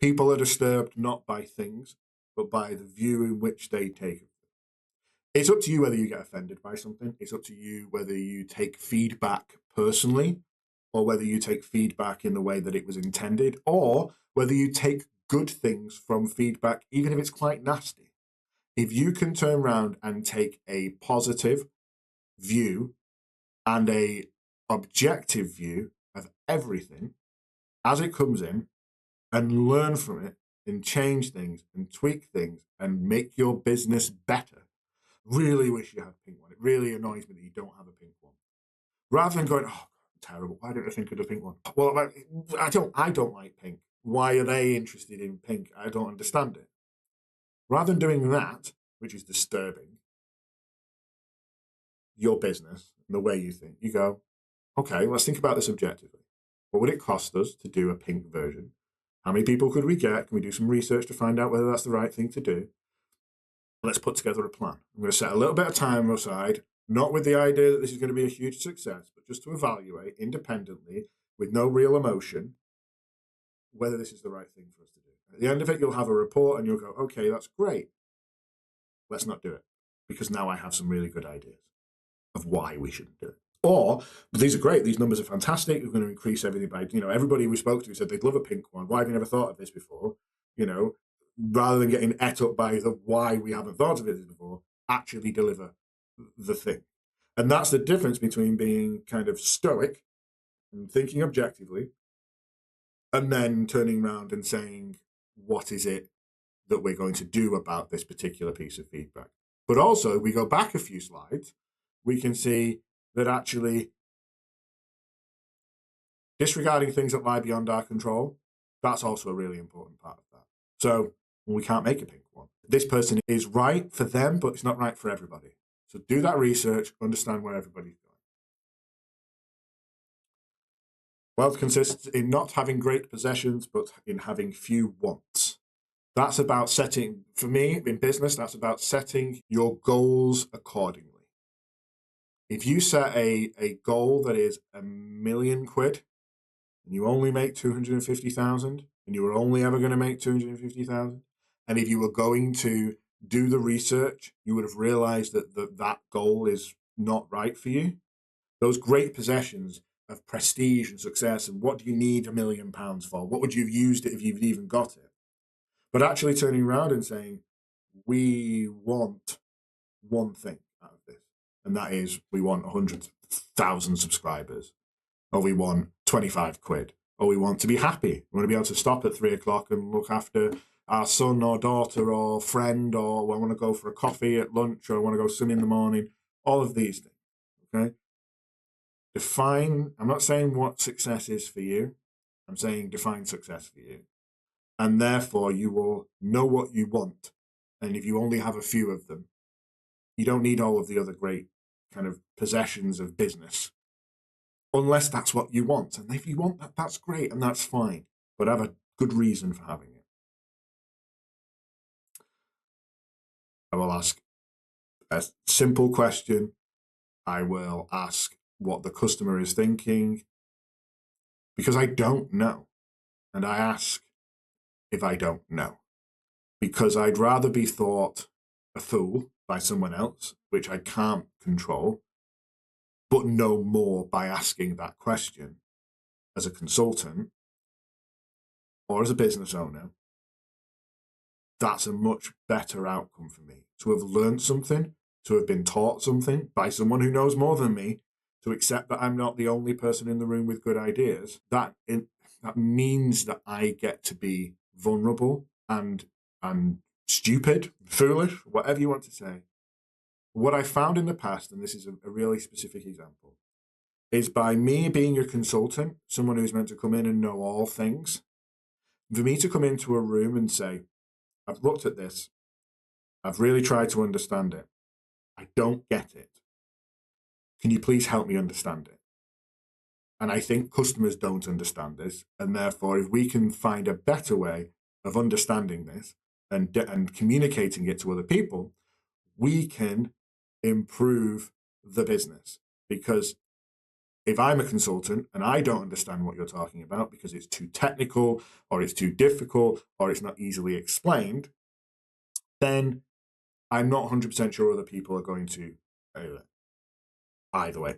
People are disturbed not by things, but by the view in which they take it. It's up to you whether you get offended by something. It's up to you whether you take feedback personally, or whether you take feedback in the way that it was intended, or whether you take good things from feedback, even if it's quite nasty. If you can turn around and take a positive view and a objective view of everything as it comes in, and learn from it and change things and tweak things and make your business better. Really wish you had a pink one. It really annoys me that you don't have a pink one. Rather than going, oh, terrible, why don't I think of the pink one? Well, I don't like pink. Why are they interested in pink? I don't understand it. Rather than doing that, which is disturbing, your business and the way you think, you go, okay, let's think about this objectively. What would it cost us to do a pink version? How many people could we get? Can we do some research to find out whether that's the right thing to do? Let's put together a plan. I'm going to set a little bit of time aside, not with the idea that this is going to be a huge success, but just to evaluate independently, with no real emotion, whether this is the right thing for us to do. At the end of it, you'll have a report and you'll go, okay, that's great. Let's not do it, because now I have some really good ideas of why we shouldn't do it. Or, but these are great, these numbers are fantastic, we're going to increase everything by, everybody we spoke to said they'd love a pink one. Why have you never thought of this before? Rather than getting ate up by the why we haven't thought of it before, actually deliver the thing. And that's the difference between being kind of stoic and thinking objectively, and then turning around and saying, what is it that we're going to do about this particular piece of feedback? But also, we go back a few slides, we can see that actually disregarding things that lie beyond our control, that's also a really important part of that. So we can't make a pink one. This person is right for them, but it's not right for everybody. So do that research, understand where everybody's going. Wealth consists in not having great possessions, but in having few wants. That's about setting, for me in business, that's about setting your goals accordingly. If you set a goal that is £1 million and you only make 250,000 and you were only ever going to make 250,000, and if you were going to do the research, you would have realized that that goal is not right for you. Those great possessions of prestige and success, and what do you need £1 million for? What would you have used it if you've even got it? But actually turning around and saying, we want one thing out of this, and that is we want 100,000 subscribers, or we want 25 quid, or we want to be happy. We want to be able to stop at 3 o'clock and look after our son or daughter or friend, or I want to go for a coffee at lunch, or I want to go swim in the morning, all of these things, okay? Define, I'm not saying what success is for you, I'm saying define success for you. And therefore you will know what you want. And if you only have a few of them, you don't need all of the other great kind of possessions of business, unless that's what you want. And if you want that, that's great and that's fine, but have a good reason for having it. I will ask a simple question. I will ask what the customer is thinking, because I don't know. And I ask if I don't know, because I'd rather be thought a fool by someone else, which I can't control, but know more by asking that question as a consultant or as a business owner. That's a much better outcome for me, to have learned something, to have been taught something by someone who knows more than me, to accept that I'm not the only person in the room with good ideas. That means that I get to be vulnerable and stupid, foolish, whatever you want to say. What I found in the past, and this is a really specific example, is by me being a consultant, someone who's meant to come in and know all things, for me to come into a room and say, I've looked at this, I've really tried to understand it, I don't get it. Can you please help me understand it? And I think customers don't understand this, and therefore if we can find a better way of understanding this and communicating it to other people, we can improve the business. Because if I'm a consultant and I don't understand what you're talking about because it's too technical or it's too difficult or it's not easily explained, then I'm not 100% sure other people are going to either way.